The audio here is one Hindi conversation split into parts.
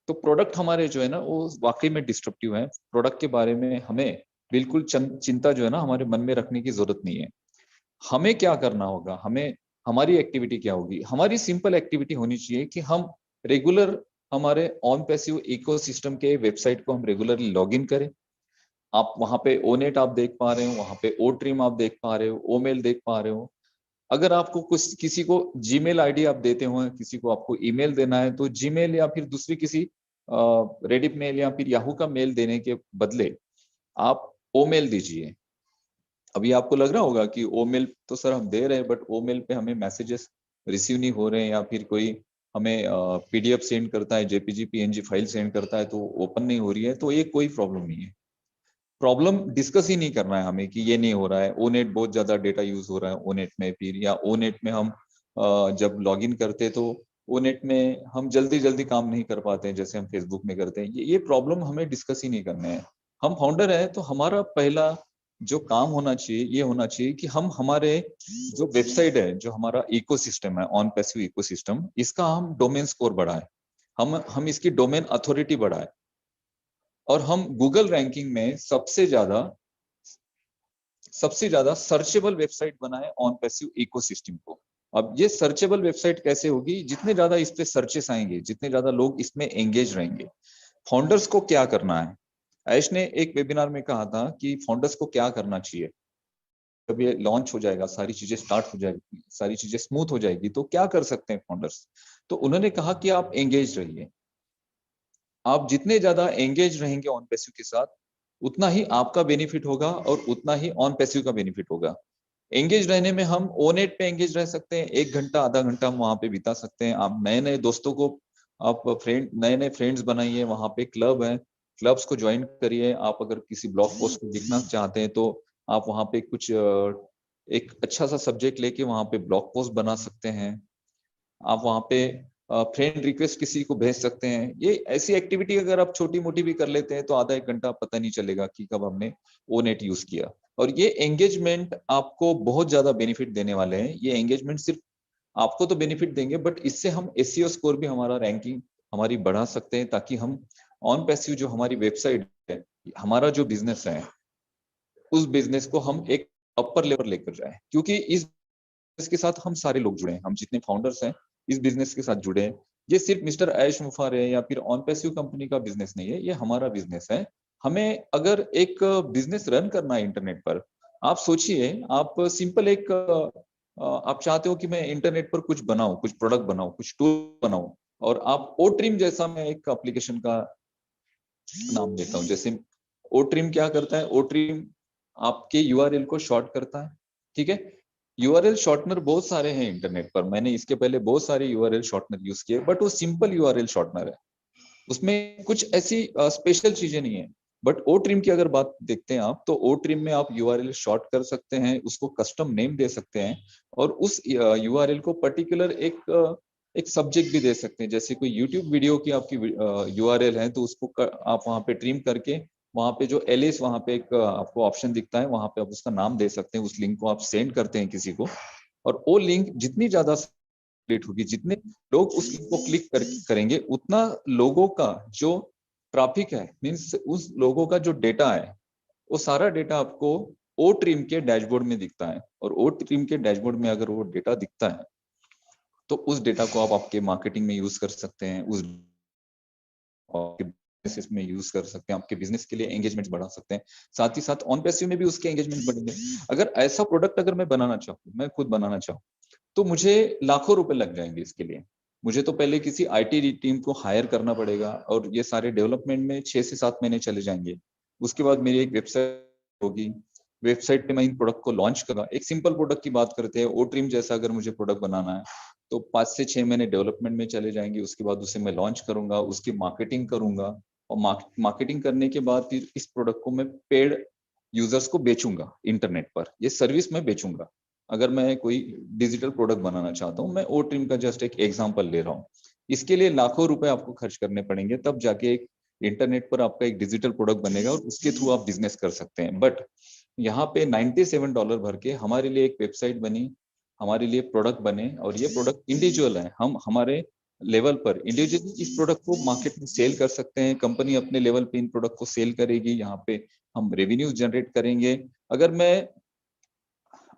तो प्रोडक्ट हमारे जो है ना वो वाकई में डिस्ट्रप्टिव है। प्रोडक्ट के बारे में हमें बिल्कुल चिंता जो है ना हमारे मन में रखने की जरूरत नहीं है। हमें क्या करना होगा, हमें हमारी एक्टिविटी क्या होगी, हमारी सिंपल एक्टिविटी होनी चाहिए कि हम रेगुलर हमारे ऑन पैसिव इकोसिस्टम के वेबसाइट को हम रेगुलरली लॉगिन करें। आप वहां पे ओनेट आप देख पा रहे हो, वहां पे ओ ट्रिम आप देख पा रहे हो, ओ मेल देख पा रहे हो। अगर आपको कुछ किसी को जीमेल आईडी आप देते हो, किसी को आपको ईमेल देना है, तो जीमेल या फिर दूसरी किसी रेडिट मेल या फिर याहू का मेल देने के बदले आप ओ मेल दीजिए। अभी आपको लग रहा होगा कि ओ मेल तो सर हम दे रहे हैं, बट ओ मेल पे हमें मैसेजेस रिसीव नहीं हो रहे हैं, या फिर कोई हमें पीडीएफ सेंड करता है, जेपीजी पीएनजी फाइल सेंड करता है तो ओपन नहीं हो रही है, तो ये कोई प्रॉब्लम नहीं है। प्रॉब्लम डिस्कस ही नहीं करना है हमें कि ये नहीं हो रहा है, ओनेट बहुत ज्यादा डेटा यूज हो रहा है ओनेट में, फिर या ओनेट में हम जब लॉगिन करते तो ओनेट में हम जल्दी जल्दी काम नहीं कर पाते हैं जैसे हम फेसबुक में करते हैं। ये प्रॉब्लम हमें डिस्कस ही नहीं करने हैं। हम फाउंडर है तो हमारा पहला जो काम होना चाहिए ये होना चाहिए कि हम हमारे जो वेबसाइट है, जो हमारा इकोसिस्टम है ऑन पैसिव इकोसिस्टम, इसका हम डोमेन स्कोर बढ़ाएं, हम इसकी डोमेन अथॉरिटी बढ़ाएं, और हम गूगल रैंकिंग में सबसे ज्यादा सर्चेबल वेबसाइट बनाए ऑन पैसिव इकोसिस्टम को। अब ये सर्चेबल वेबसाइट कैसे होगी, जितने ज्यादा इस पे सर्चेस आएंगे, जितने ज्यादा लोग इसमें एंगेज रहेंगे। फाउंडर्स को क्या करना है, आयुष ने एक वेबिनार में कहा था कि फाउंडर्स को क्या करना चाहिए। जब ये लॉन्च हो जाएगा, सारी चीजें स्टार्ट हो जाएगी, सारी चीजें स्मूथ हो जाएगी, तो क्या कर सकते हैं फाउंडर्स। तो उन्होंने कहा कि आप एंगेज रहिए। आप जितने ज्यादा एंगेज रहेंगे ऑन पैसिव के साथ, उतना ही आपका बेनिफिट होगा और उतना ही ऑन पैसिव का बेनिफिट होगा। एंगेज रहने में हम ओनेट पे एंगेज रह सकते हैं, 1 घंटा आधा घंटा हम वहां पे बिता सकते हैं। आप नए नए दोस्तों को, आप नए नए फ्रेंड्स बनाइए, वहां पे क्लब है, क्लब्स को ज्वाइन करिए। आप अगर किसी ब्लॉग पोस्ट को लिखना चाहते हैं तो आप वहां पे कुछ एक अच्छा सा सब्जेक्ट लेके वहां पे ब्लॉग पोस्ट बना सकते हैं। आप वहां पे फ्रेंड रिक्वेस्ट किसी को भेज सकते हैं। ये ऐसी एक्टिविटी अगर आप छोटी मोटी भी कर लेते हैं तो आधा 1 घंटा पता नहीं चलेगा कि कब हमने ओ नेट यूज किया। और ये एंगेजमेंट आपको बहुत ज्यादा बेनिफिट देने वाले हैं। ये एंगेजमेंट सिर्फ आपको तो बेनिफिट देंगे, बट इससे हम एसईओ स्कोर भी, हमारा रैंकिंग हमारी बढ़ा सकते हैं, ताकि हम ऑन पैसिव जो हमारी वेबसाइट है, हमारा जो बिजनेस है, उस बिजनेस को हम एक अपर लेवल लेकर जाए। क्योंकि इसके साथ हम सारे लोग जुड़े हैं, हम जितने फाउंडर्स हैं इस बिजनेस के साथ जुड़े हैं। ये सिर्फ मिस्टर ऐश मुफार है या फिर ऑन पैसिव कंपनी का बिजनेस नहीं है, ये हमारा बिजनेस है। हमें अगर एक बिजनेस रन करना है इंटरनेट पर, आप सोचिए, आप सिंपल एक आप चाहते हो कि मैं इंटरनेट पर कुछ बनाऊं, कुछ प्रोडक्ट बनाऊं, कुछ टूल बनाऊं, और आप ओ ट्रिम जैसा, मैं एक एप्लीकेशन का नाम देता हूँ, जैसे ओ ट्रिम क्या करता है, ओ ट्रिम आपके यूआरएल को शॉर्ट करता है। ठीक है, यूआरएल शॉर्टनर बहुत सारे हैं इंटरनेट पर, मैंने इसके पहले बहुत सारे यूआरएल शॉर्टनर यूज किए, बट वो सिंपल यूआरएल शॉर्टनर है, उसमें कुछ ऐसी स्पेशल चीजें नहीं है। बट ओ ट्रिम की अगर बात देखते हैं आप, तो ओ ट्रिम में आप यूआरएल शॉर्ट कर सकते हैं, उसको कस्टम नेम दे सकते हैं, और उस यूआरएल को पर्टिकुलर एक सब्जेक्ट भी दे सकते हैं। जैसे कोई यूट्यूब वीडियो की आपकी यूआरएल है, तो उसको आप वहां पे ट्रिम करके, वहां पे जो एलिस, वहां पे एक आपको ऑप्शन दिखता है, वहां पे आप उसका नाम दे सकते हैं। उस लिंक को आप सेंड करते हैं किसी को, और वो लिंक जितनी ज्यादा सर्कुलेट होगी, जितने लोग उस लिंक को करेंगे, उतना लोगों का जो ट्रैफिक है, मीन्स उस लोगों का जो डेटा है, वो सारा डेटा आपको ओ ट्रिम के डैशबोर्ड में दिखता है। और ओ ट्रिम के डैशबोर्ड में अगर वो डेटा दिखता है, तो उस डेटा को आप आपके मार्केटिंग में यूज कर सकते हैं, उस आपके बिजनेस में यूज कर सकते हैं, आपके बिजनेस के लिए एंगेजमेंट बढ़ा सकते हैं। साथ ही साथ ऑन पैसिव में भी उसके एंगेजमेंट बढ़ेंगे। अगर ऐसा प्रोडक्ट अगर मैं बनाना चाहूँ, मैं खुद बनाना चाहूँ, तो मुझे लाखों रुपए लग जाएंगे इसके लिए। मुझे तो पहले किसी आईटी टीम को हायर करना पड़ेगा, और ये सारे डेवलपमेंट में 6 से 7 महीने चले जाएंगे। उसके बाद मेरी एक वेबसाइट होगी, वेबसाइट पे मैं इन प्रोडक्ट को लॉन्च करूंगा। एक सिंपल प्रोडक्ट की बात करते हैं, ओ ट्रिम जैसा अगर मुझे प्रोडक्ट बनाना है, तो 5 से 6 महीने डेवलपमेंट में चले जाएंगे। उसके बाद उसे मैं लॉन्च करूंगा, उसकी मार्केटिंग करूंगा, और मार्केटिंग करने के बाद फिर इस प्रोडक्ट को मैं पेड यूजर्स को बेचूंगा इंटरनेट पर, ये सर्विस में बेचूंगा। अगर मैं कोई डिजिटल प्रोडक्ट बनाना चाहता हूँ, मैं ओ ट्रिम का जस्ट एक एग्जांपल ले रहा हूँ, इसके लिए लाखों रुपए आपको खर्च करने पड़ेंगे, तब जाके एक इंटरनेट पर आपका एक डिजिटल प्रोडक्ट बनेगा, और उसके थ्रू आप बिजनेस कर सकते हैं। बट यहाँ पे $97 भर के हमारे लिए एक वेबसाइट बनी, हमारे लिए प्रोडक्ट बने, और ये प्रोडक्ट इंडिविजुअल है। हम हमारे लेवल पर इंडिविजुअली इस प्रोडक्ट को मार्केट में सेल कर सकते हैं। कंपनी अपने लेवल पे इन प्रोडक्ट को सेल करेगी, यहाँ पे हम रेवेन्यू जनरेट करेंगे।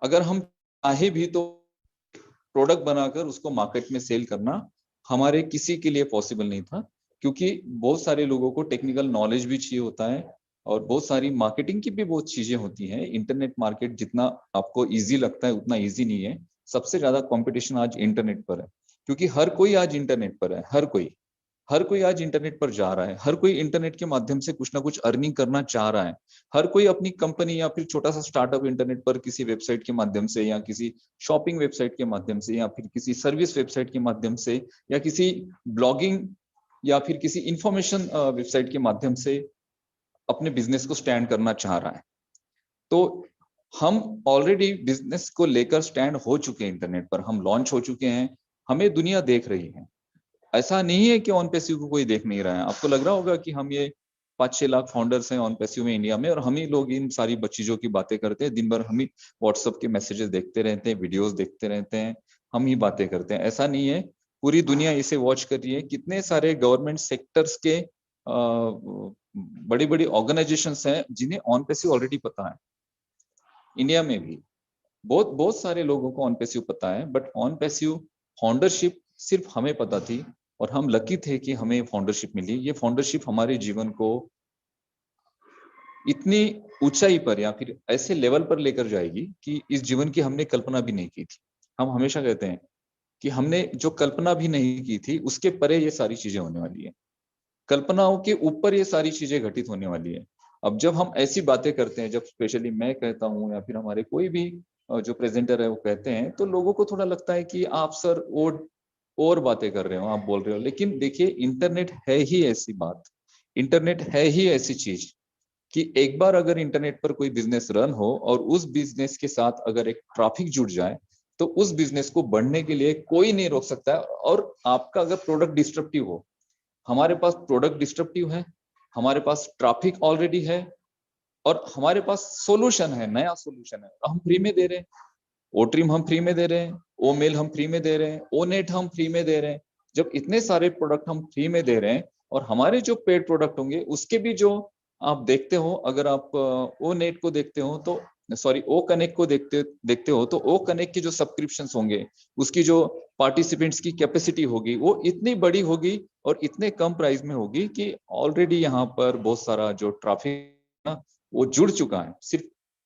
अगर हम चाहे भी तो प्रोडक्ट बनाकर उसको मार्केट में सेल करना हमारे किसी के लिए पॉसिबल नहीं था, क्योंकि बहुत सारे लोगों को टेक्निकल नॉलेज भी चाहिए होता है और बहुत सारी मार्केटिंग की भी बहुत चीजें होती हैं। इंटरनेट मार्केट जितना आपको इजी लगता है उतना इजी नहीं है। सबसे ज्यादा कंपटीशन आज इंटरनेट पर है, क्योंकि हर कोई आज इंटरनेट पर है। हर कोई आज इंटरनेट पर जा रहा है। हर कोई इंटरनेट के माध्यम से कुछ ना कुछ अर्निंग करना चाह रहा है। हर कोई अपनी कंपनी या फिर छोटा सा स्टार्टअप इंटरनेट पर किसी वेबसाइट के माध्यम से या किसी शॉपिंग वेबसाइट के माध्यम से या फिर किसी सर्विस वेबसाइट के माध्यम से या किसी ब्लॉगिंग या फिर किसी इंफॉर्मेशन वेबसाइट के माध्यम से अपने बिजनेस को स्टैंड करना चाह रहा है। तो हम ऑलरेडी बिजनेस को लेकर स्टैंड हो चुके हैं, इंटरनेट पर हम लॉन्च हो चुके हैं, हमें दुनिया देख रही है। ऐसा नहीं है कि ऑन पैसिव को कोई देख नहीं रहा है। आपको लग रहा होगा कि हम ये 5-6 लाख फाउंडर्स हैं ऑन पैसिव में इंडिया में, और हम ही लोग इन सारी चीजों की बातें करते हैं। दिन भर हम ही व्हाट्सएप के मैसेजेस देखते रहते हैं, वीडियोस देखते रहते हैं, हम ही बातें करते हैं। ऐसा नहीं है, पूरी दुनिया इसे वॉच कर रही है। कितने सारे गवर्नमेंट सेक्टर्स के बड़ी बड़ी ऑर्गेनाइजेशंस हैं जिन्हें ऑन पैसिव ऑलरेडी पता है। इंडिया में भी बहुत बहुत सारे लोगों को ऑन पैसिव पता है, बट ऑन पैसिव फाउंडरशिप सिर्फ हमें पता थी और हम लकी थे कि हमें फाउंडरशिप मिली। ये फाउंडरशिप हमारे जीवन को इतनी ऊंचाई पर या फिर ऐसे लेवल पर लेकर जाएगी कि इस जीवन की हमने कल्पना भी नहीं की थी। हम हमेशा कहते हैं कि हमने जो कल्पना भी नहीं की थी उसके परे ये सारी चीजें होने वाली है, कल्पनाओं के ऊपर ये सारी चीजें घटित होने वाली है। अब जब हम ऐसी बातें करते हैं, जब स्पेशली मैं कहता हूँ या फिर हमारे कोई भी जो प्रेजेंटर है वो कहते हैं, तो लोगों को थोड़ा लगता है कि आप सर और बातें कर रहे हो, आप बोल रहे हो। लेकिन देखिए, इंटरनेट है ही ऐसी बात, इंटरनेट है ही ऐसी चीज कि एक बार अगर इंटरनेट पर कोई बिजनेस रन हो और उस बिजनेस के साथ अगर एक ट्रैफिक जुड़ जाए, तो उस बिजनेस को बढ़ने के लिए कोई नहीं रोक सकता है। और आपका अगर प्रोडक्ट डिस्ट्रप्टिव हो, हमारे पास प्रोडक्ट डिस्ट्रप्टिव है, हमारे पास ट्रैफिक ऑलरेडी है, और हमारे पास सोल्यूशन है, नया सोल्यूशन है, हम फ्री में दे रहे हैं। ओ ट्रिम हम फ्री में दे रहे हैं, ओ मेल हम फ्री में दे रहे हैं, ओ नेट हम फ्री में दे रहे हैं। जब इतने सारे प्रोडक्ट हम फ्री में दे रहे हैं, और हमारे जो पेड प्रोडक्ट होंगे उसके भी जो आप देखते हो, अगर आप ओ नेट को देखते हो तो सॉरी ओ कनेक्ट को देखते देखते हो, तो ओ कनेक्ट के जो सब्सक्रिप्शंस होंगे, उसकी जो पार्टिसिपेंट्स की कैपेसिटी होगी वो इतनी बड़ी होगी और इतने कम प्राइस में होगी कि ऑलरेडी यहाँ पर बहुत सारा जो ट्रैफिक ना वो जुड़ चुका है। सिर्फ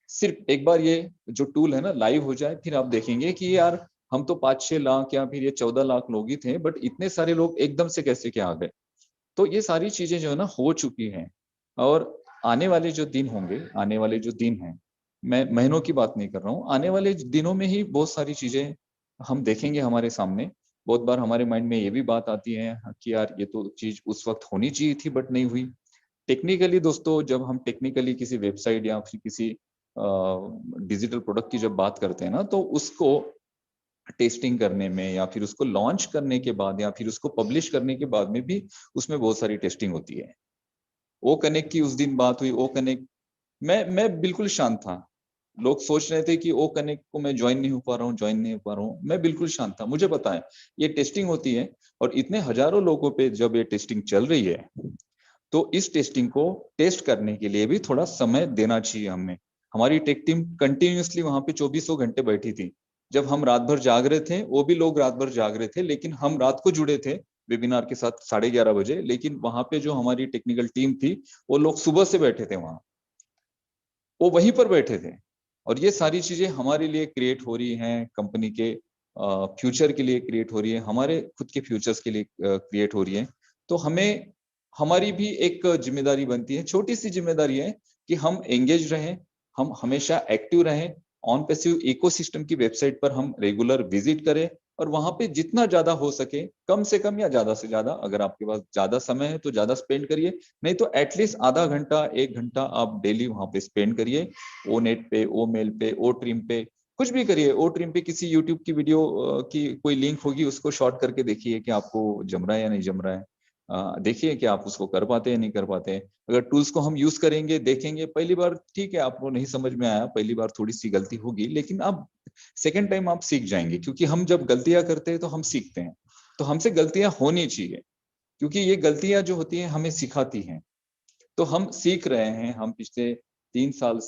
सिर्फ एक बार ये जो टूल है ना लाइव हो जाए, फिर आप देखेंगे कि यार हम तो 5-6 लाख या फिर ये 14 लाख लोग ही थे, बट इतने सारे लोग एकदम से कैसे क्या आ गए। तो ये सारी चीजें जो है ना हो चुकी हैं। और आने वाले जो दिन होंगे, आने वाले जो दिन हैं, मैं महीनों की बात नहीं कर रहा हूँ, आने वाले दिनों में ही बहुत सारी चीजें हम देखेंगे हमारे सामने। बहुत बार हमारे माइंड में ये भी बात आती है कि यार ये तो चीज उस वक्त होनी चाहिए थी बट नहीं हुई। टेक्निकली दोस्तों, जब हम टेक्निकली किसी वेबसाइट या फिर किसी डिजिटल प्रोडक्ट की जब बात करते हैं ना, तो उसको टेस्टिंग करने में या फिर उसको लॉन्च करने के बाद या फिर उसको पब्लिश करने के बाद में भी उसमें बहुत सारी टेस्टिंग होती है। ओ कनेक्ट की उस दिन बात हुई, ओ कनेक्ट मैं बिल्कुल शांत था। लोग सोच रहे थे कि ओ कनेक्ट को मैं ज्वाइन नहीं हो पा रहा हूँ, ज्वाइन नहीं हो पा रहा हूँ, मैं बिल्कुल शांत था। मुझे पता है ये टेस्टिंग होती है, और इतने हजारों लोगों पे जब ये टेस्टिंग चल रही है, तो इस टेस्टिंग को टेस्ट करने के लिए भी थोड़ा समय देना चाहिए हमें। हमारी टेक टीम कंटिन्यूअसली वहां पे 24 घंटे बैठी थी। जब हम रात भर जाग रहे थे, वो भी लोग रात भर जाग रहे थे, लेकिन हम रात को जुड़े थे वेबिनार के साथ 11:30 बजे। लेकिन वहां पे जो हमारी टेक्निकल टीम थी, वो लोग सुबह से बैठे थे वहां, वो वहीं पर बैठे थे। और ये सारी चीजें हमारे लिए क्रिएट हो रही हैं, कंपनी के फ्यूचर के लिए क्रिएट हो रही है, हमारे खुद के फ्यूचर्स के लिए क्रिएट हो रही है। तो हमें हमारी भी एक जिम्मेदारी बनती है, छोटी सी जिम्मेदारी है, कि हम एंगेज रहें, हम हमेशा एक्टिव रहें। ऑन पैसिव इकोसिस्टम की वेबसाइट पर हम रेगुलर विजिट करें, और वहां पे जितना ज्यादा हो सके, कम से कम या ज्यादा से ज्यादा, अगर आपके पास ज्यादा समय है तो ज्यादा स्पेंड करिए, नहीं तो एटलीस्ट आधा घंटा 1 घंटा आप डेली वहां पे स्पेंड करिए। ओ नेट पे, ओ मेल पे, ओ ट्रिम पे, कुछ भी करिए। ओ ट्रिम पे किसी यूट्यूब की वीडियो की कोई लिंक होगी, उसको शॉर्ट करके देखिए कि आपको जम रहा है या नहीं जम रहा है। देखिए कि आप उसको कर पाते हैं नहीं कर पाते हैं। अगर टूल्स को हम यूज करेंगे, देखेंगे, पहली बार ठीक है आपको नहीं समझ में आया, पहली बार थोड़ी सी गलती होगी, लेकिन आप सेकेंड टाइम आप सीख जाएंगे, क्योंकि हम जब गलतियां करते हैं तो हम सीखते हैं। तो हमसे गलतियां होनी चाहिए, क्योंकि ये गलतियां जो होती हैं हमें सिखाती हैं। तो हम सीख रहे हैं, हम पिछले 3 साल